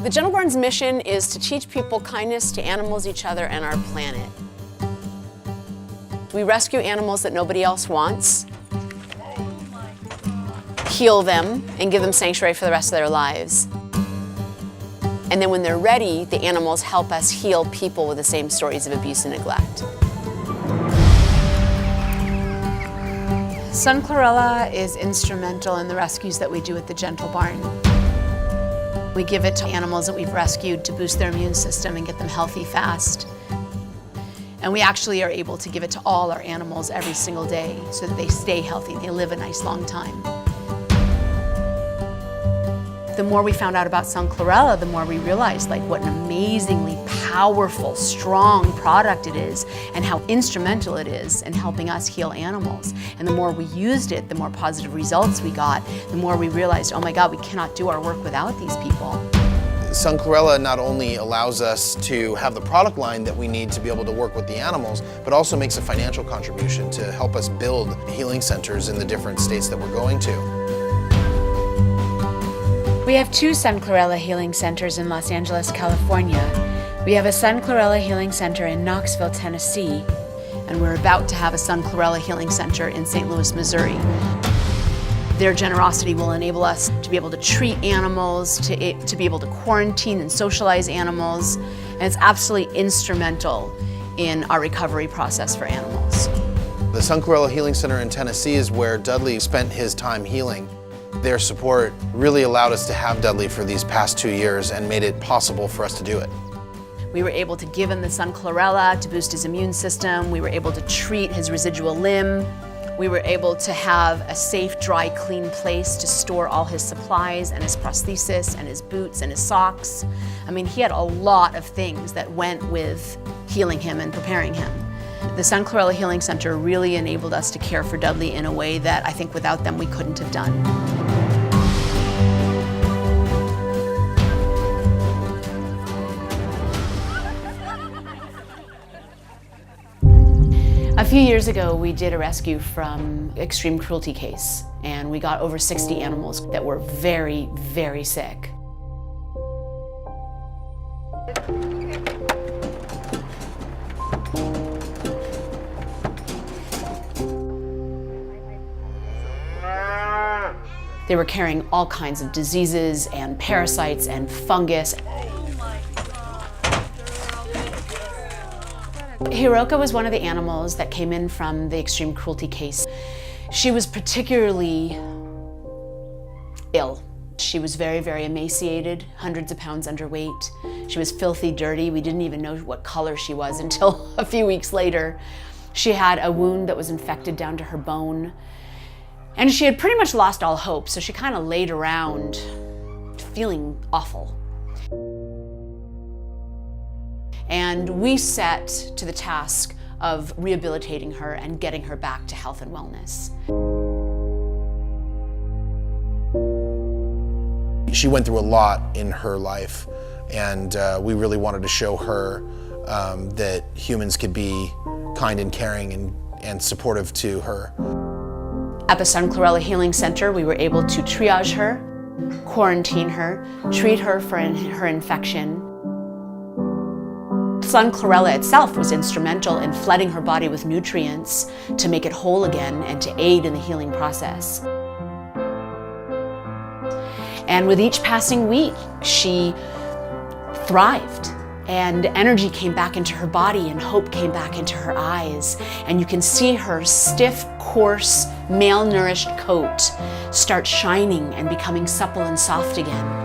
The Gentle Barn's mission is to teach people kindness to animals, each other, and our planet. We rescue animals that nobody else wants, heal them, and give them sanctuary for the rest of their lives. And then when they're ready, the animals help us heal people with the same stories of abuse and neglect. Sun Chlorella is instrumental in the rescues that we do at the Gentle Barn. We give it to animals that we've rescued to boost their immune system and get them healthy fast. And we actually are able to give it to all our animals every single day so that they stay healthy and they live a nice long time. The more we found out about Sun Chlorella, the more we realized what an amazingly powerful, strong product it is and how instrumental it is in helping us heal animals. And the more we used it, the more positive results we got, the more we realized, oh my God, we cannot do our work without these people. Sun Chlorella not only allows us to have the product line that we need to be able to work with the animals, but also makes a financial contribution to help us build healing centers in the different states that we're going to. We have 2 Sun Chlorella Healing Centers in Los Angeles, California. We have a Sun Chlorella Healing Center in Knoxville, Tennessee, and we're about to have a Sun Chlorella Healing Center in St. Louis, Missouri. Their generosity will enable us to be able to treat animals, to be able to quarantine and socialize animals, and it's absolutely instrumental in our recovery process for animals. The Sun Chlorella Healing Center in Tennessee is where Dudley spent his time healing. Their support really allowed us to have Dudley for these past 2 years and made it possible for us to do it. We were able to give him the Sun Chlorella to boost his immune system. We were able to treat his residual limb. We were able to have a safe, dry, clean place to store all his supplies and his prosthesis and his boots and his socks. I mean, he had a lot of things that went with healing him and preparing him. The Sun Chlorella Healing Center really enabled us to care for Dudley in a way that I think without them we couldn't have done. A few years ago, we did a rescue from extreme cruelty case, and we got over 60 animals that were very, very sick. They were carrying all kinds of diseases and parasites and fungus. Hiroka was one of the animals that came in from the extreme cruelty case. She was particularly ill. She was very, very emaciated, hundreds of pounds underweight. She was filthy dirty. We didn't even know what color she was until a few weeks later. She had a wound that was infected down to her bone. And she had pretty much lost all hope, so she kind of laid around feeling awful. And we set to the task of rehabilitating her and getting her back to health and wellness. She went through a lot in her life, and we really wanted to show her that humans could be kind and caring and supportive to her. At the Sun Chlorella Healing Center, we were able to triage her, quarantine her, treat her for her infection. Sun Chlorella itself was instrumental in flooding her body with nutrients to make it whole again and to aid in the healing process. And with each passing week, she thrived, and energy came back into her body and hope came back into her eyes. And you can see her stiff, coarse, malnourished coat start shining and becoming supple and soft again.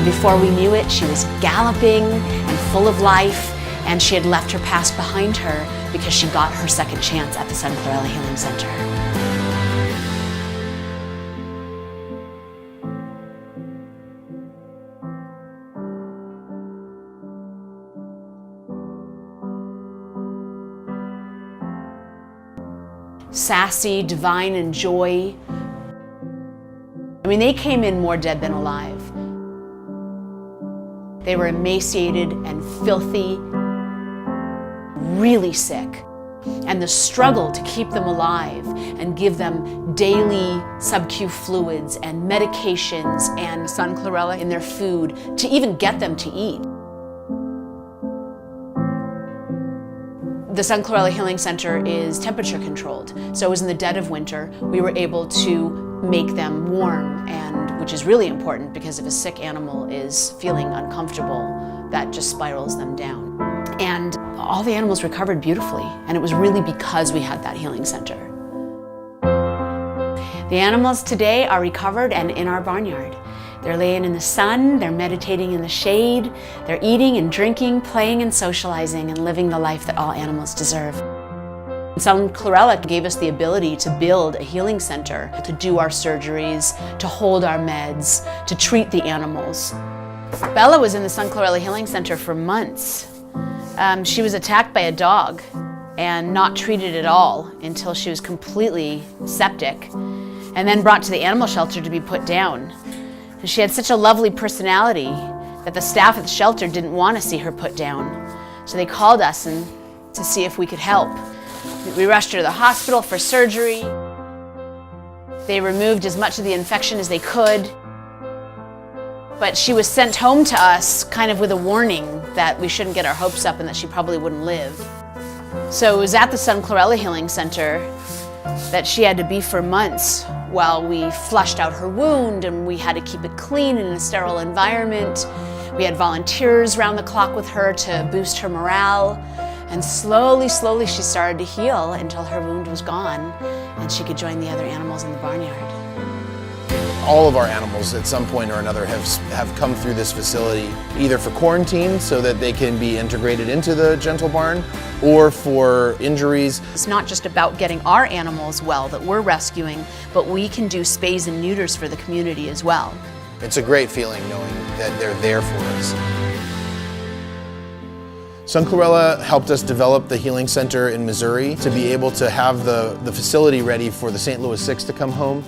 Before we knew it, she was galloping and full of life, and she had left her past behind her because she got her second chance at the Sun Chlorella Healing Center. Sassy, divine, and joy. I mean, they came in more dead than alive. They were emaciated and filthy, really sick. And the struggle to keep them alive and give them daily sub-Q fluids and medications and sun chlorella in their food to even get them to eat. The Sun Chlorella Healing Center is temperature controlled. So it was in the dead of winter. We were able to make them warm, and which is really important because if a sick animal is feeling uncomfortable, that just spirals them down. And all the animals recovered beautifully, and it was really because we had that healing center. The animals today are recovered and in our barnyard. They're laying in the sun, they're meditating in the shade, they're eating and drinking, playing and socializing, and living the life that all animals deserve. Sun Chlorella gave us the ability to build a healing center, to do our surgeries, to hold our meds, to treat the animals. Bella was in the Sun Chlorella Healing Center for months. She was attacked by a dog and not treated at all until she was completely septic, and then brought to the animal shelter to be put down. And she had such a lovely personality that the staff at the shelter didn't want to see her put down. So they called us to see if we could help. We rushed her to the hospital for surgery. They removed as much of the infection as they could. But she was sent home to us kind of with a warning that we shouldn't get our hopes up and that she probably wouldn't live. So it was at the Sun Chlorella Healing Center that she had to be for months while we flushed out her wound, and we had to keep it clean in a sterile environment. We had volunteers round the clock with her to boost her morale. And slowly she started to heal until her wound was gone and she could join the other animals in the barnyard. All of our animals at some point or another have come through this facility, either for quarantine so that they can be integrated into the Gentle Barn, or for injuries. It's not just about getting our animals well that we're rescuing, but we can do spays and neuters for the community as well. It's a great feeling knowing that they're there for us. Sun Chlorella helped us develop the healing center in Missouri to be able to have the facility ready for the St. Louis Six to come home.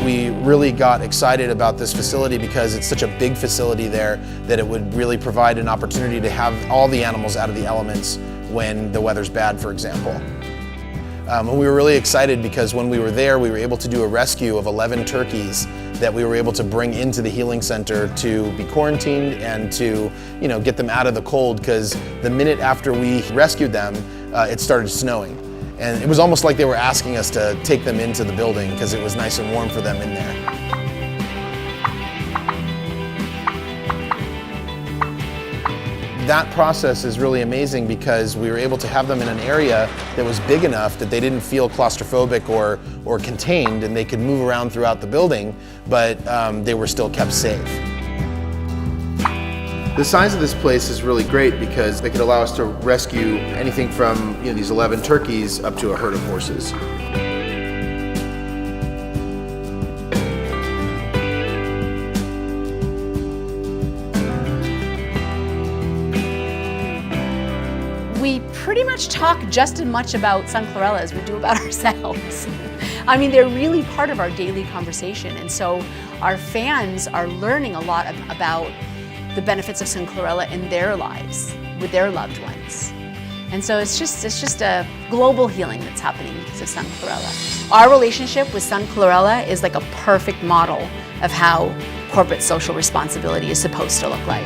We really got excited about this facility because it's such a big facility there that it would really provide an opportunity to have all the animals out of the elements when the weather's bad, for example. And we were really excited because when we were there, we were able to do a rescue of 11 turkeys that we were able to bring into the healing center to be quarantined and to, get them out of the cold, because the minute after we rescued them, it started snowing. And it was almost like they were asking us to take them into the building because it was nice and warm for them in there. That process is really amazing because we were able to have them in an area that was big enough that they didn't feel claustrophobic or contained, and they could move around throughout the building, but they were still kept safe. The size of this place is really great because they could allow us to rescue anything from these 11 turkeys up to a herd of horses. We pretty much talk just as much about Sun Chlorella as we do about ourselves. I mean, they're really part of our daily conversation, and so our fans are learning a lot about the benefits of Sun Chlorella in their lives with their loved ones. And so it's just a global healing that's happening because of Sun Chlorella. Our relationship with Sun Chlorella is like a perfect model of how corporate social responsibility is supposed to look like.